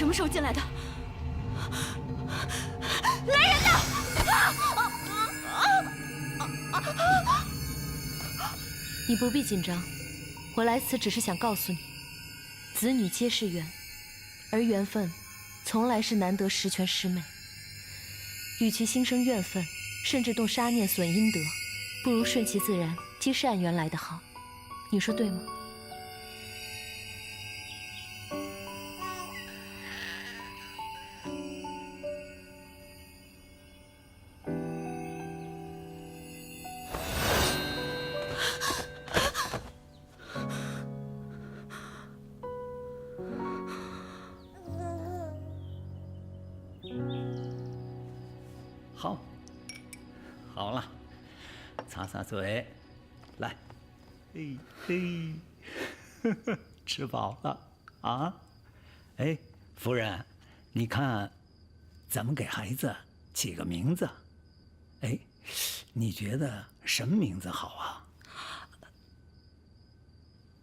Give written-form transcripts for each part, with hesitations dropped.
什么时候进来的？来人呐！你不必紧张，我来此只是想告诉你，子女皆是缘，而缘分从来是难得十全十美。与其心生怨愤，甚至动杀念损阴德，不如顺其自然，皆是按缘来的好。你说对吗？好，好了，擦擦嘴，来，嘿嘿，吃饱了啊？哎，夫人，你看，咱们给孩子起个名字，哎，你觉得什么名字好啊？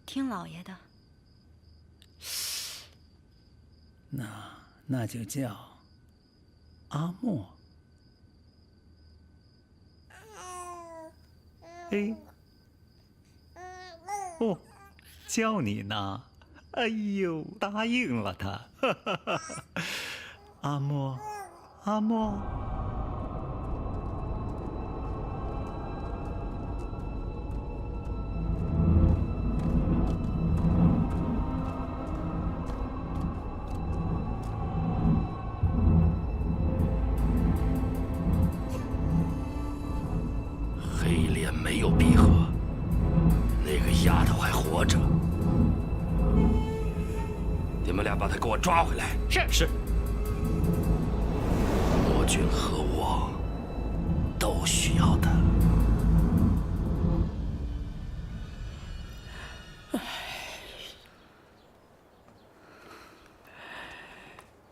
听老爷的。那就叫阿莫。哎，哦，叫你呢。哎呦，答应了他。阿莫，阿莫。黑脸没有闭合，那个丫头还活着。你们俩把她给我抓回来。是。魔君和我都需要她。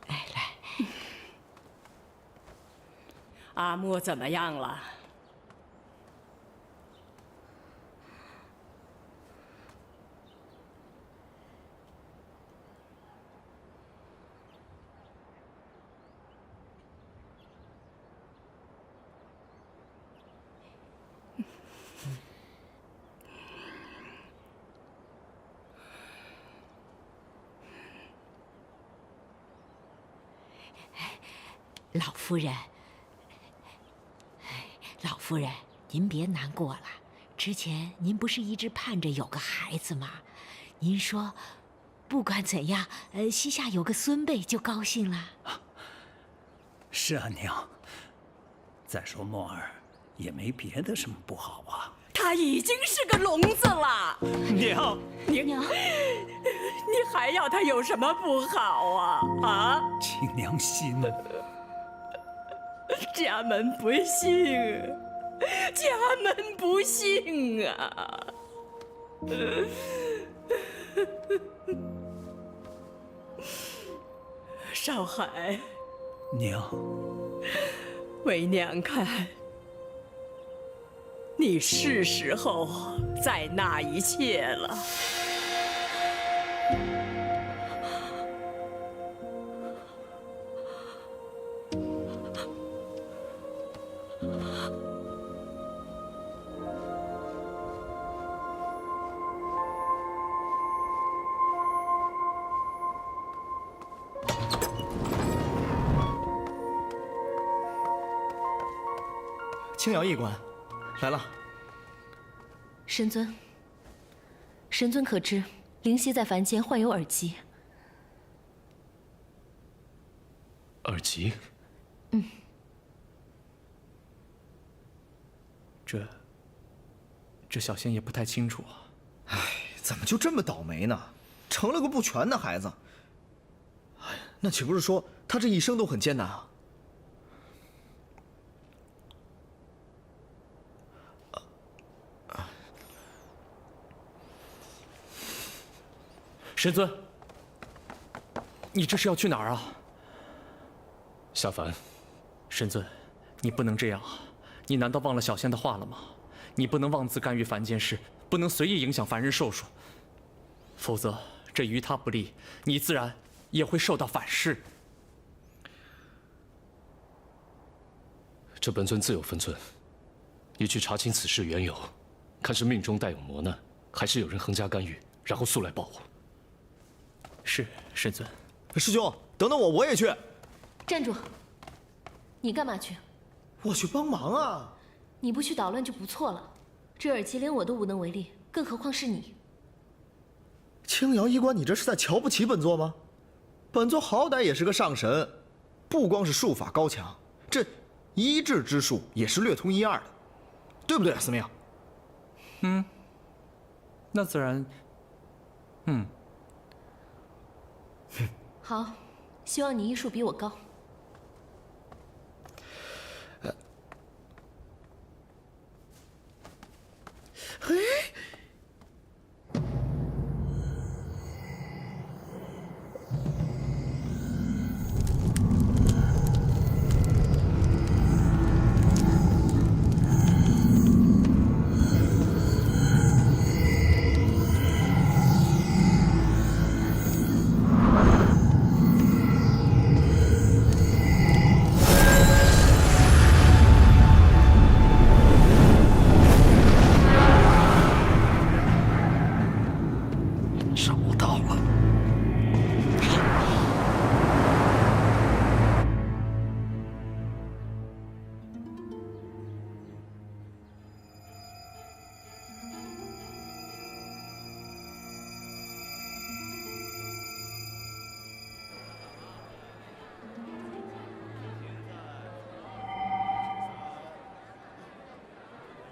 来，阿莫怎么样了？老夫人，老夫人，您别难过了。之前您不是一直盼着有个孩子吗？您说，不管怎样，膝下有个孙辈就高兴了。是啊，娘。再说墨儿也没别的什么不好啊。他已经是个聋子了。娘，娘，你还要他有什么不好啊？啊！请娘息怒。家门不幸，家门不幸啊！少海，娘，为娘看，你是时候再纳一妾了。青瑶驿官，来了。神尊，神尊可知灵犀在凡间患有耳疾？耳疾？这小仙也不太清楚啊。哎，怎么就这么倒霉呢？成了个不全的孩子。哎，那岂不是说他这一生都很艰难啊？神尊，你这是要去哪儿啊？下凡。神尊，你不能这样啊！你难道忘了小仙的话了吗？你不能妄自干预凡间事，不能随意影响凡人寿数，否则这于他不利，你自然也会受到反噬。这本尊自有分寸，你去查清此事缘由，看是命中带有磨难，还是有人横加干预，然后速来报我。是，神尊。师兄，等等我，我也去。站住！你干嘛去？我去帮忙啊！你不去捣乱就不错了，这尔吉连我都无能为力，更何况是你。青瑶医官，你这是在瞧不起本座吗？本座好歹也是个上神，不光是术法高强，这医治之术也是略通一二的，对不对啊，司命？那自然，好，希望你医术比我高。找到了。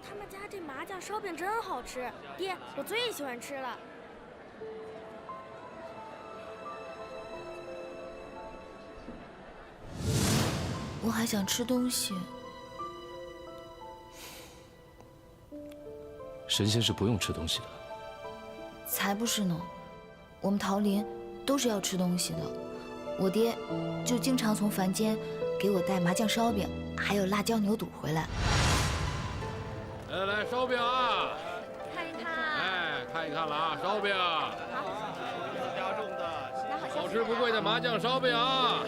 他们家这麻酱烧饼真好吃，爹，我最喜欢吃了。我还想吃东西。神仙是不用吃东西的。才不是呢，我们桃林都是要吃东西的。我爹就经常从凡间给我带麻酱烧饼，还有辣椒牛肚回来。来烧饼啊！看一看。哎，看一看了啊，烧饼。好吃不贵的麻酱烧饼啊！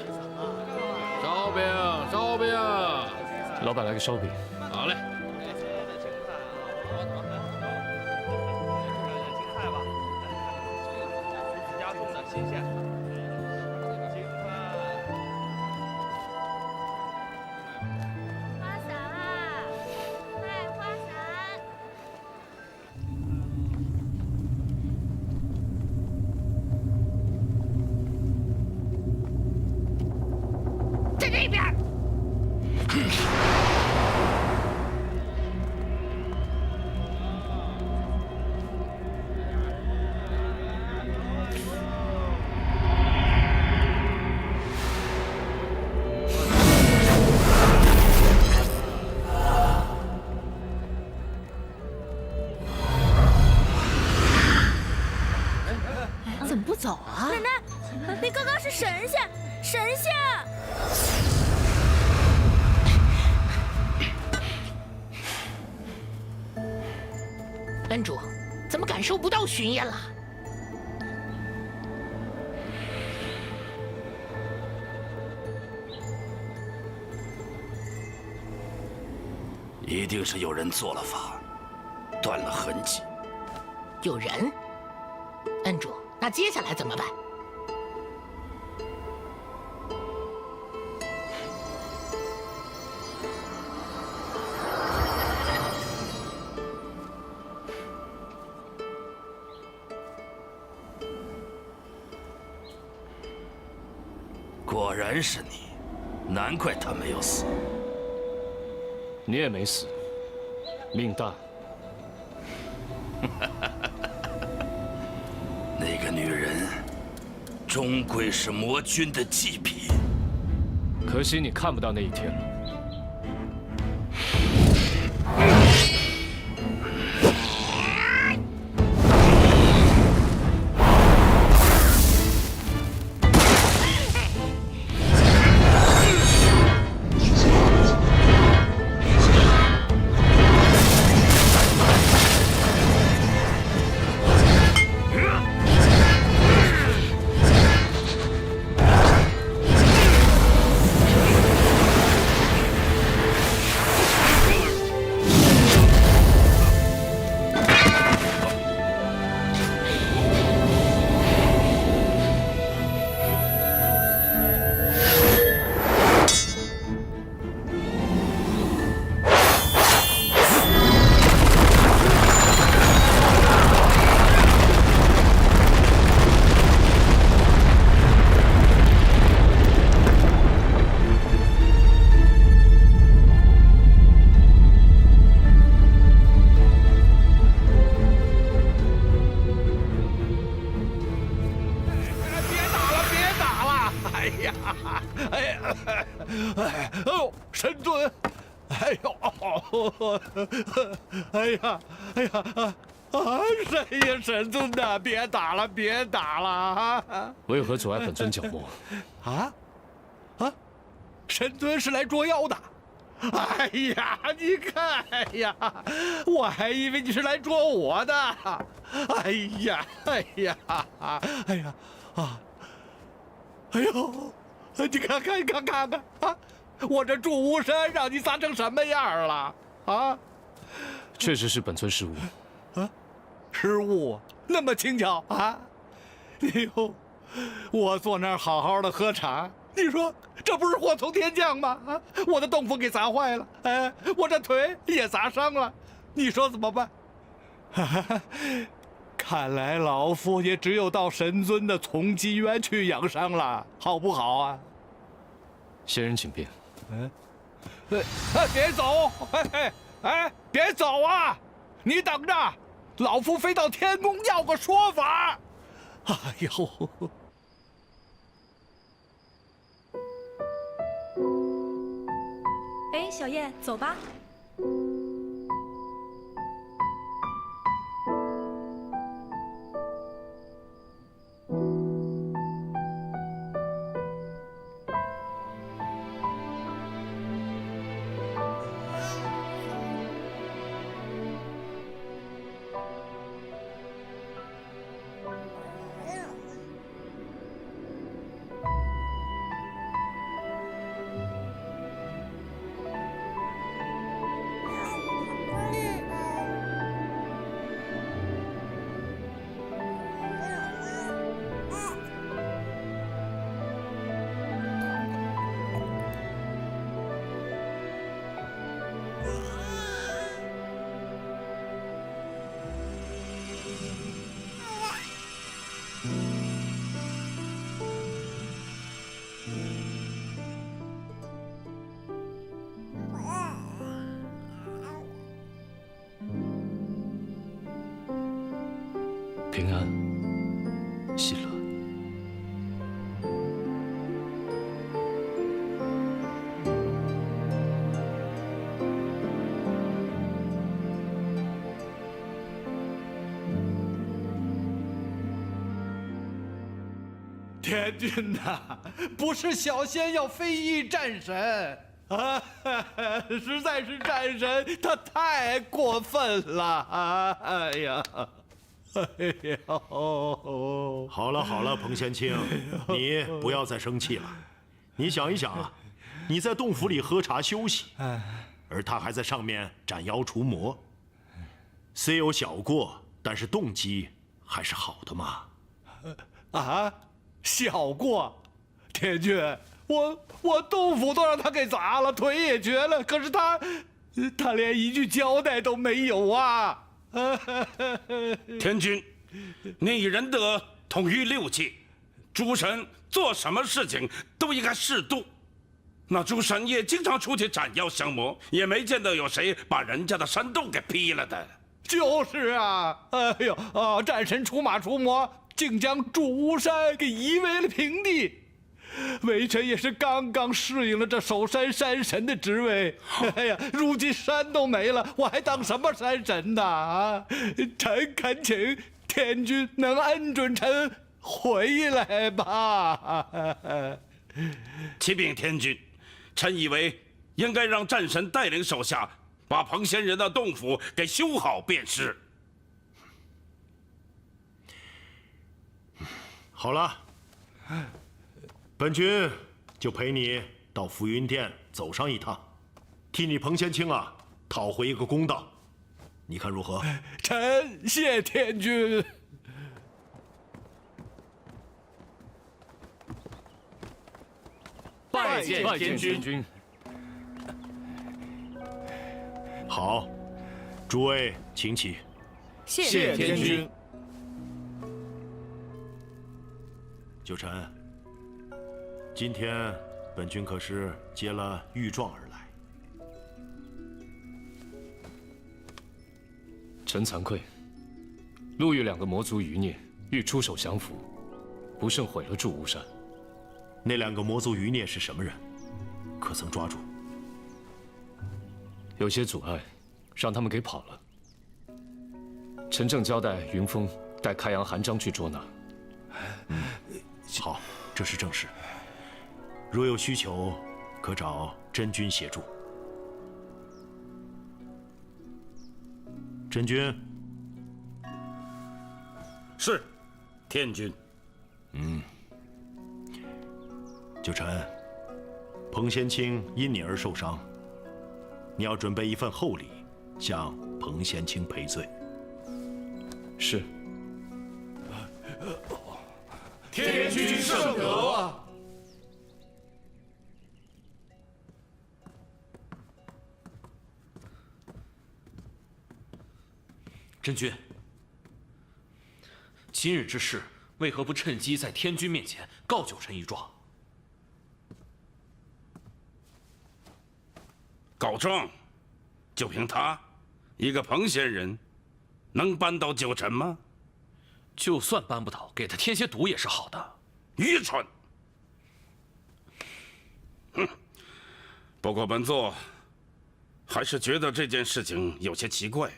烧饼，烧饼。老板来个烧饼。好嘞。加工的新鲜。花伞啊，卖花伞。在这边。怎么不走啊？奶奶，那刚刚是神仙，神仙！恩主，怎么感受不到熏烟了？一定是有人做了法，断了痕迹。有人？恩主，那接下来怎么办？果然是你，难怪他没有死。你也没死，命大。那个女人，终归是魔君的祭品。可惜你看不到那一天了。哎呦，神尊！哎呦，哎呀，谁呀，神尊呐，别打了，别打了啊！为何阻碍本尊角魔？神尊是来捉妖的。哎呀，你看呀，我还以为你是来捉我的。哎呀，哎呀，哎呦，你看看啊！我这祝巫山让你砸成什么样了啊？确实是本尊失误。失误？那么轻巧啊？哎呦，我坐那儿好好的喝茶，你说这不是祸从天降吗？啊，我的洞府给砸坏了，哎，我这腿也砸伤了，你说怎么办？看来老夫也只有到神尊的从基园去养伤了，好不好啊？仙人请便。别走！别走啊！你等着，老夫非到天宫要个说法。哎呦！哎，小叶，走吧。平安，喜乐。天君呐，不是小仙要非议战神啊，实在是战神他太过分了啊！哎呀！哎呀！好了，彭仙卿，你不要再生气了。你想一想啊，你在洞府里喝茶休息，而他还在上面斩妖除魔，虽有小过，但是动机还是好的嘛。啊，小过，天君，我洞府都让他给砸了，腿也绝了，可是他连一句交代都没有啊！天君，你仁德统御六界，诸神做什么事情都应该适度。那诸神也经常出去斩妖降魔，也没见到有谁把人家的山洞给劈了的。就是啊，哎呦，战神出马除魔，竟将祝巫山给夷为了平地。微臣也是刚刚适应了这守山山神的职位，哎呀，如今山都没了，我还当什么山神呢？啊！臣恳请天君能恩准臣回来吧。启禀天君，臣以为应该让战神带领手下把彭仙人的洞府给修好便是。好了。本君就陪你到浮云殿走上一趟，替你彭仙卿啊讨回一个公道，你看如何？臣谢天君。拜见天君。好，诸位请起。谢天君。九臣。今天，本君可是接了御状而来。臣惭愧，路遇2个魔族余孽，欲出手降服，不慎毁了祝巫山。那2个魔族余孽是什么人？可曾抓住？有些阻碍，让他们给跑了。陈正交代云峰带开阳、韩章去捉拿。好，这是正事。若有需求，可找真君协助。真君。是，天君。九臣，彭先清因你而受伤，你要准备一份厚礼，向彭先清赔罪。是。天君圣德啊！真君，今日之事，为何不趁机在天君面前告九臣一状？告状？就凭他一个彭仙人，能扳倒九臣吗？就算扳不倒，给他添些毒也是好的。愚蠢！哼！不过本座还是觉得这件事情有些奇怪。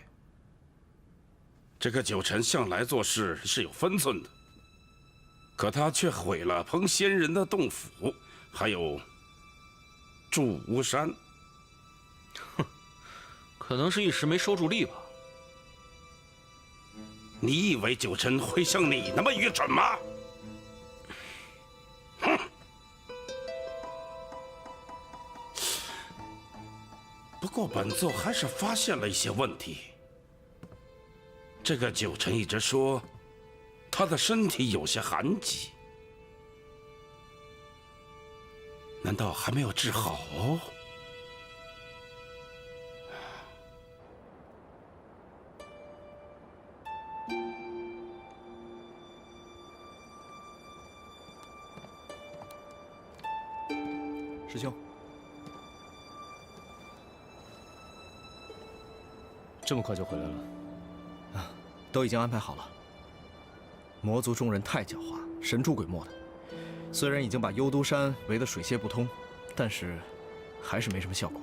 这个九臣向来做事是有分寸的，可他却毁了彭仙人的洞府，还有祝巫山。哼，可能是一时没收住力吧。你以为九臣会像你那么愚蠢吗？哼！不过本座还是发现了一些问题。这个九臣一直说他的身体有些寒疾，难道还没有治好？师兄，这么快就回来了？都已经安排好了。魔族众人太狡猾，神出鬼没的。虽然已经把幽都山围得水泄不通，但是还是没什么效果。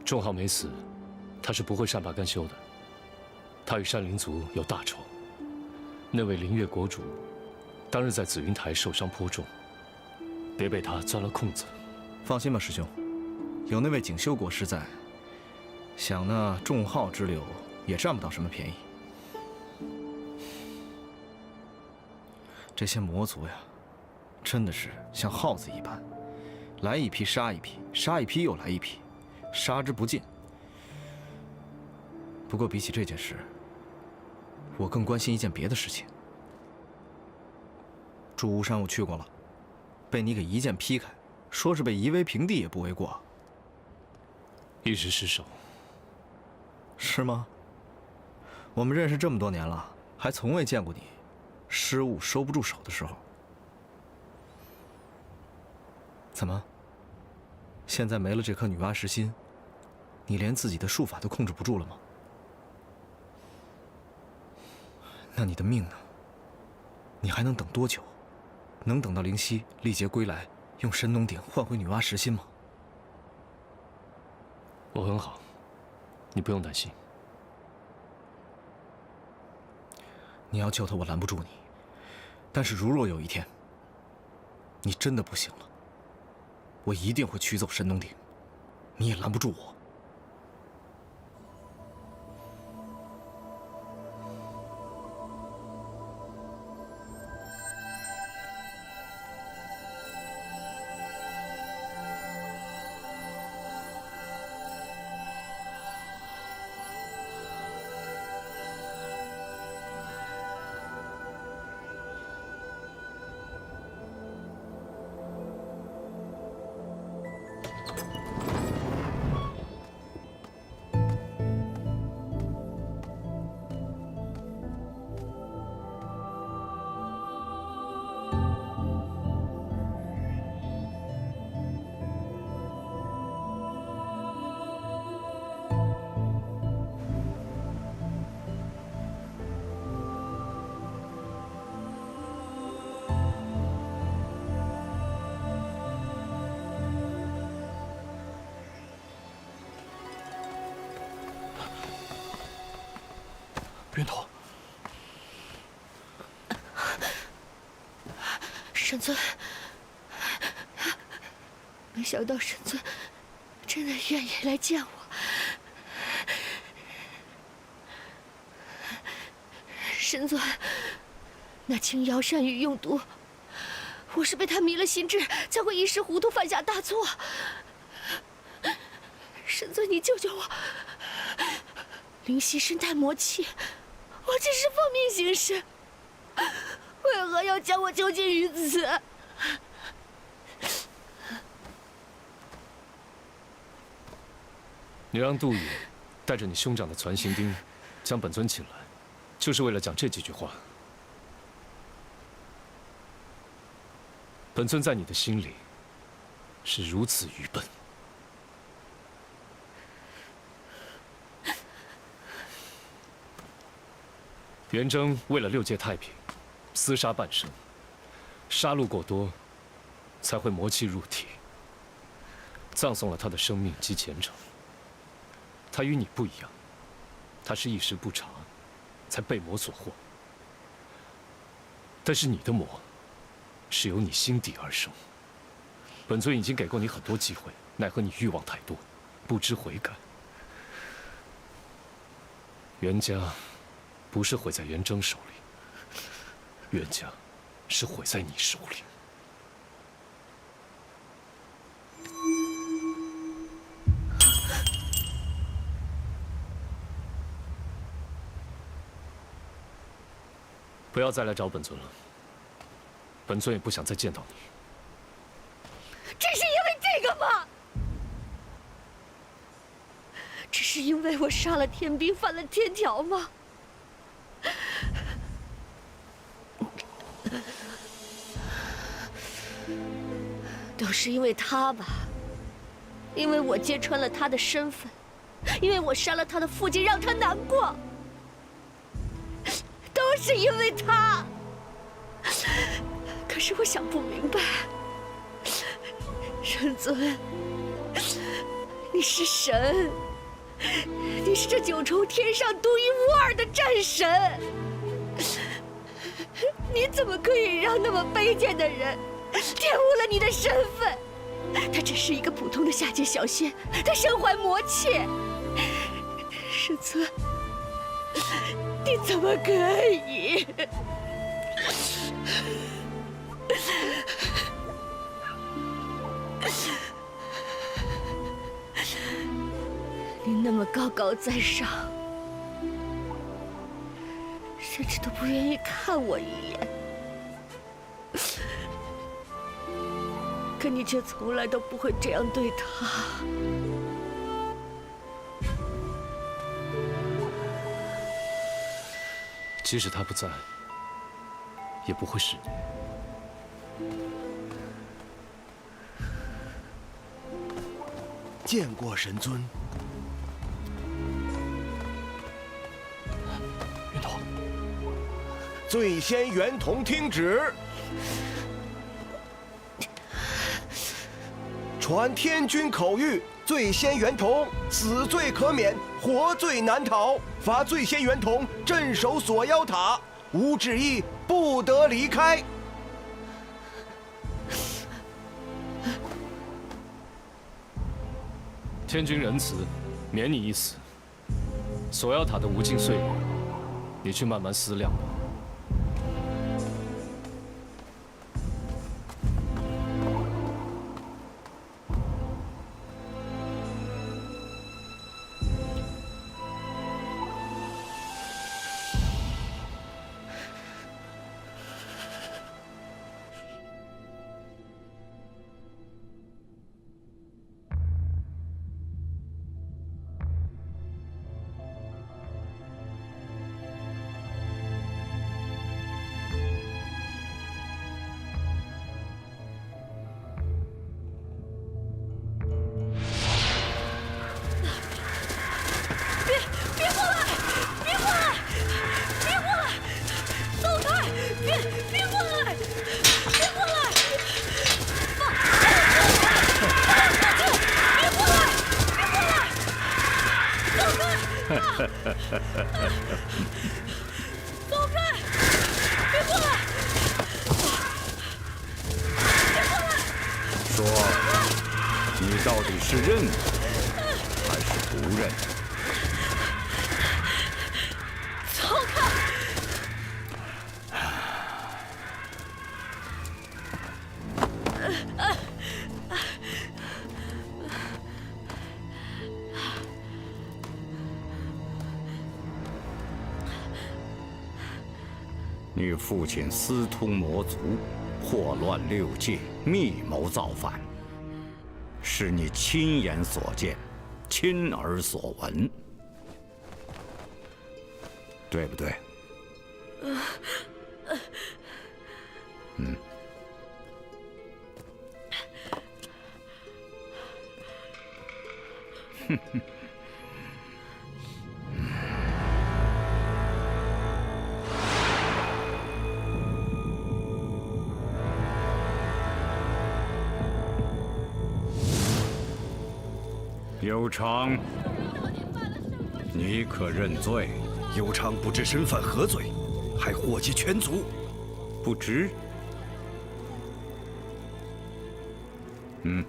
仲浩没死，他是不会善罢甘休的。他与山林族有大仇。那位灵月国主，当日在紫云台受伤颇重，别被他钻了空子。放心吧，师兄，有那位锦绣国师在，想那仲浩之流也占不到什么便宜。这些魔族呀，真的是像耗子一般，来一批杀一批，杀一批又来一批，杀之不尽。不过比起这件事，我更关心一件别的事情。祝巫山我去过了，被你给一剑劈开，说是被夷为平地也不为过。一时失手。是吗？我们认识这么多年了，还从未见过你失误收不住手的时候。怎么？现在没了这颗女娲石心，你连自己的术法都控制不住了吗？那你的命呢？你还能等多久？能等到灵犀历劫归来，用神农鼎换回女娲石心吗？我很好，你不用担心。你要救他，我拦不住你。但是如若有一天，你真的不行了，我一定会取走神农鼎，你也拦不住我。源头，神尊，没想到神尊真的愿意来见我。神尊，那青瑶善于用毒，我是被他迷了心智，才会一时糊涂犯下大错。神尊，你救救我！灵犀身带魔气，我只是奉命行事，为何要将我囚禁于此？你让杜宇带着你兄长的传信兵，将本尊请来，就是为了讲这几句话。本尊在你的心里是如此愚笨。元征为了6界太平，厮杀半生，杀戮过多，才会魔气入体，葬送了他的生命及前程。他与你不一样，他是一时不察，才被魔所惑。但是你的魔，是由你心底而生。本尊已经给过你很多机会，奈何你欲望太多，不知悔改。袁家不是毁在元征手里，袁家是毁在你手里。不要再来找本尊了，本尊也不想再见到你。只是因为这个吗？只是因为我杀了天兵，犯了天条吗？都是因为他吧，因为我揭穿了他的身份，因为我杀了他的父亲，让他难过，都是因为他。可是我想不明白，神尊，你是神，你是这9重天上独一无二的战神，你怎么可以让那么卑贱的人玷污了你的身份？他只是一个普通的下界小仙，他身怀魔气。神尊，你怎么可以？你那么高高在上，甚至都不愿意看我一眼，可你却从来都不会这样对他。即使他不在，也不会是你。见过神尊。源头，醉仙元童听旨，传天君口谕：醉仙元童死罪可免，活罪难逃。罚醉仙元童镇守锁妖塔，无旨意不得离开。天君仁慈，免你一死。锁妖塔的无尽岁月，你去慢慢思量吧。走开！别过来！别过来！说，你到底是认还是不认？走开！你父亲私通魔族，祸乱六界，密谋造反，是你亲眼所见，亲耳所闻，对不对？嗯。哼哼。有常，你可认罪？有常不知身犯何罪，还祸及全族。不知。嗯。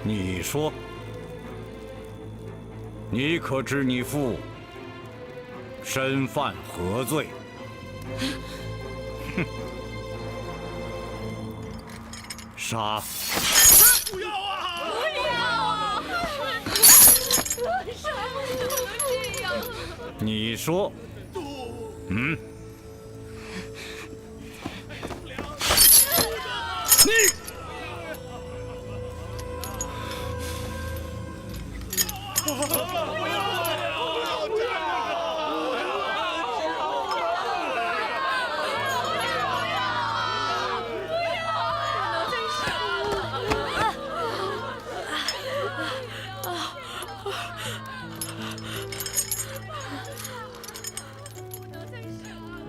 你说，你可知你父身犯何罪？哼！杀！不要啊！不要！为什么你怎么能这样？你说，嗯？你！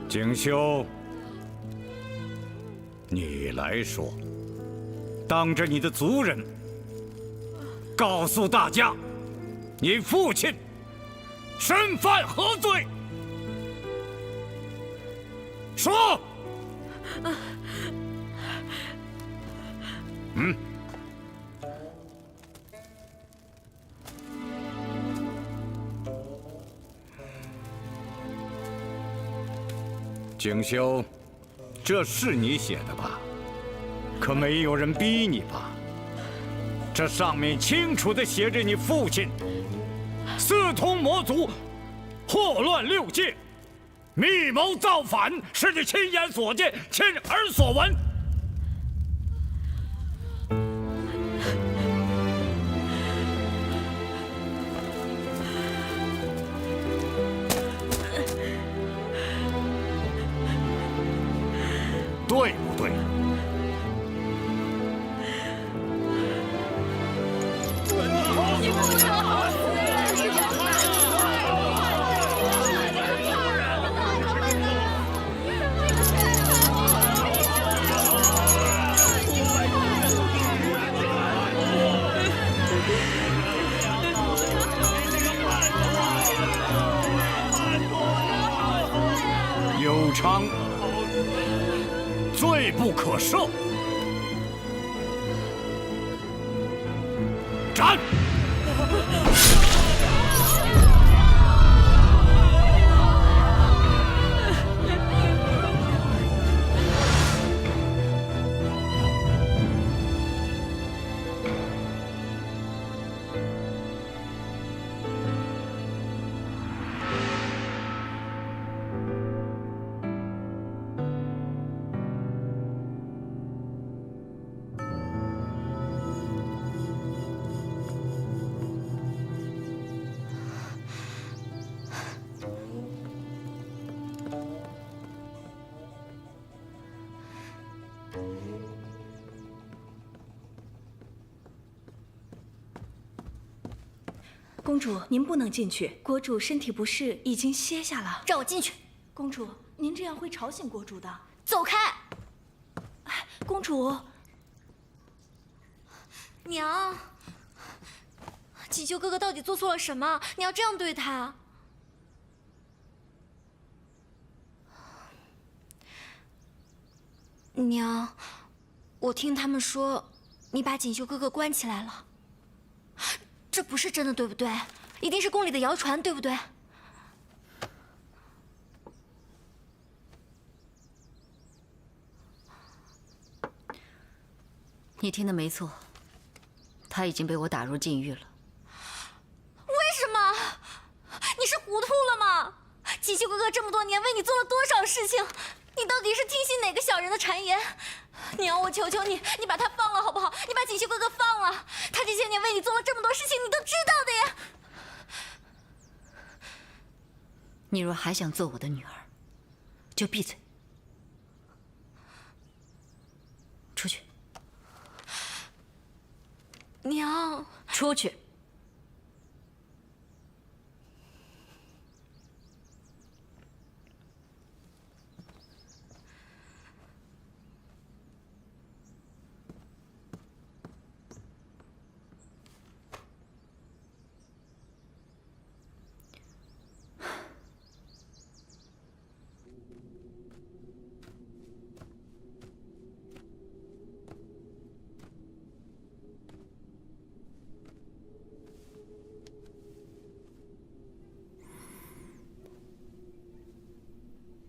景修，你来说，当着你的族人，告诉大家，你父亲身犯何罪？说。嗯。景修，这是你写的吧？可没有人逼你吧？这上面清楚地写着你父亲私通魔族，祸乱六界，密谋造反，是你亲眼所见，亲耳所闻。对不对？你不能好死人！有常。罪不可赦，斩！公主，您不能进去，国主身体不适，已经歇下了。让我进去。公主，您这样会吵醒国主的。走开！公主。娘，锦绣哥哥到底做错了什么？你要这样对他？娘，我听他们说，你把锦绣哥哥关起来了。这不是真的，对不对？一定是宫里的谣传，对不对？你听的没错，他已经被我打入禁狱了。为什么？你是糊涂了吗？锦绣哥哥这么多年为你做了多少事情，你到底是听信哪个小人的谗言？娘，我求求你，你把他放了好不好？你把锦绣哥哥放了，他这些年为你做了这么多事情，你都知道的呀。你若还想做我的女儿，就闭嘴，出去。娘，出去。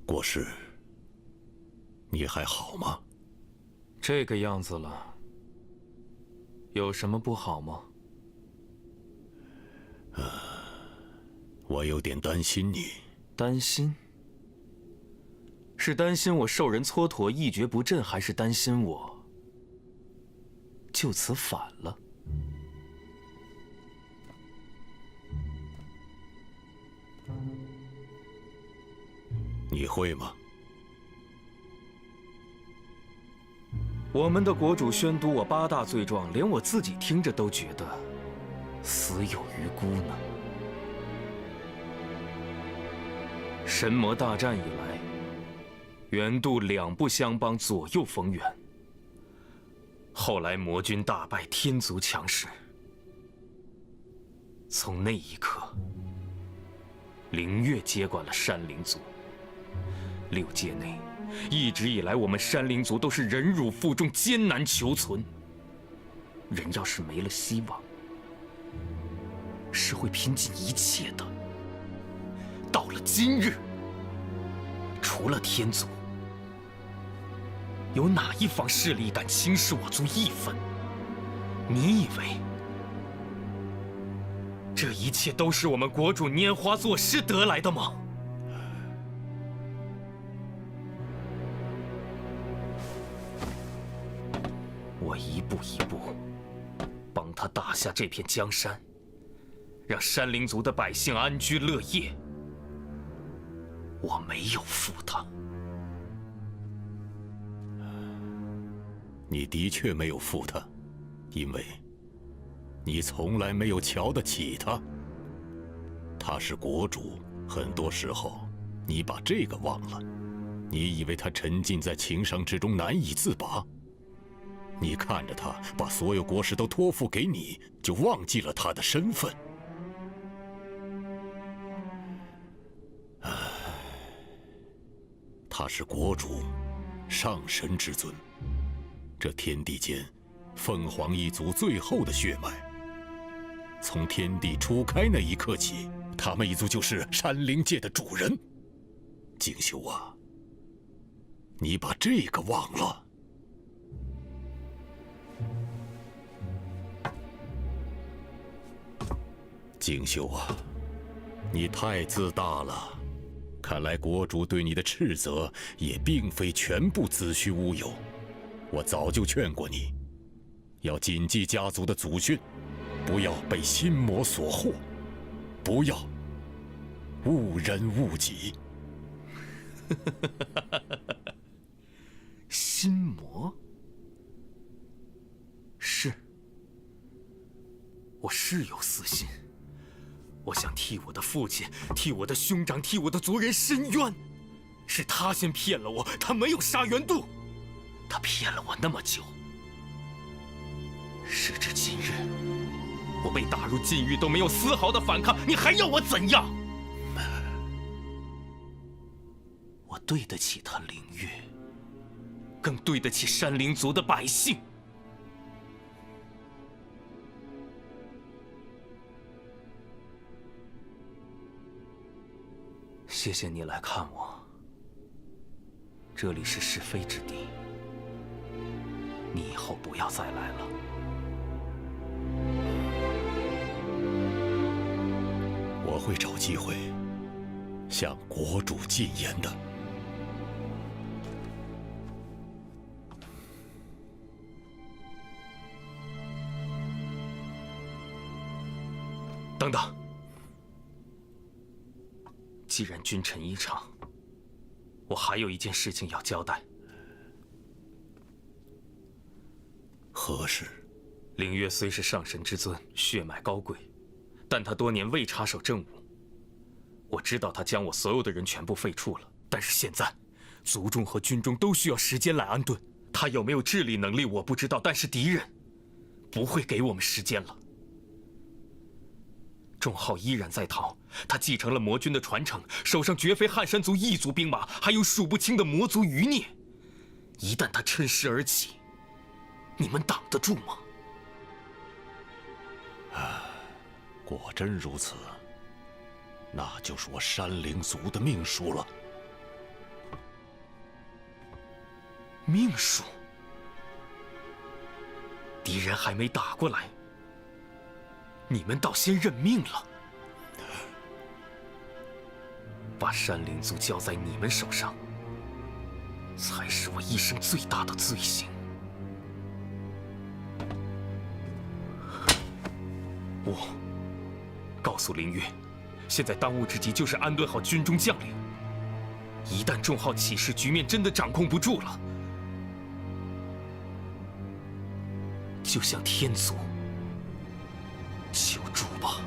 国师，你还好吗？这个样子了，有什么不好吗？我有点担心你。担心？是担心我受人蹉跎一蹶不振，还是担心我就此反了？你会吗？我们的国主宣读我8大罪状，连我自己听着都觉得死有余辜呢。神魔大战以来，袁度2不相帮，左右逢源。后来魔军大败，天族强势。从那一刻，灵月接管了山灵族。6界内，一直以来我们山灵族都是忍辱负重，艰难求存。人要是没了希望，是会拼尽一切的。到了今日，除了天族，有哪一方势力敢轻视我族1分？你以为这一切都是我们国主拈花作诗得来的吗？我一步一步帮他打下这片江山，让山灵族的百姓安居乐业。我没有负他。你的确没有负他，因为你从来没有瞧得起他。他是国主，很多时候你把这个忘了。你以为他沉浸在情伤之中难以自拔，你看着他把所有国事都托付给你，就忘记了他的身份。他是国主，上神之尊，这天地间凤凰一族最后的血脉。从天地初开那一刻起，他们一族就是山灵界的主人。锦绣啊，你把这个忘了。锦绣啊，你太自大了。看来国主对你的斥责也并非全部子虚乌有。我早就劝过你，要谨记家族的祖训，不要被心魔所惑，不要误人误己。心魔？是，我是有私心。我想替我的父亲，替我的兄长，替我的族人伸冤。是他先骗了我，他没有杀袁度。他骗了我那么久，时至今日，我被打入禁狱都没有丝毫的反抗，你还要我怎样？我对得起他凌月，更对得起山灵族的百姓。谢谢你来看我，这里是是非之地，你以后不要再来了。我会找机会向国主进言的。等等，既然君臣一场，我还有一件事情要交代。何事？凌月虽是上神之尊，血脉高贵，但他多年未插手政务。我知道他将我所有的人全部废黜了，但是现在，族中和军中都需要时间来安顿。他有没有治理能力我不知道，但是敌人不会给我们时间了。仲浩依然在逃，他继承了魔军的传承，手上绝非汉山族一族兵马，还有数不清的魔族余孽。一旦他趁势而起，你们挡得住吗？果真如此，那就是我山灵族的命数了。命数？敌人还没打过来，你们倒先认命了，把山灵族交在你们手上，才是我一生最大的罪行。我告诉凌月，现在当务之急就是安顿好军中将领。一旦仲浩起事，局面真的掌控不住了，就向天族求助吧。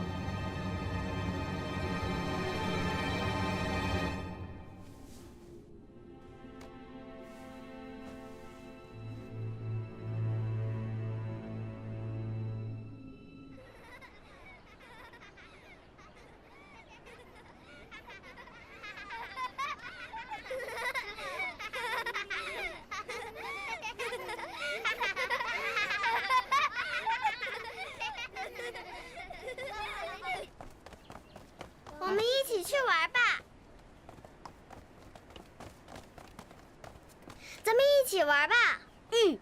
我们一起去玩吧，咱们一起玩吧。嗯。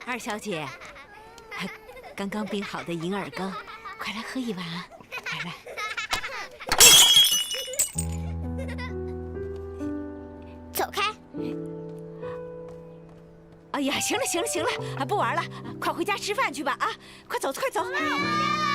二小姐，刚刚冰好的银耳羹，快来喝一碗啊！来来。走开！哎呀，行了行了行了，不玩了，快回家吃饭去吧啊！快走快走！妈妈，我回家了。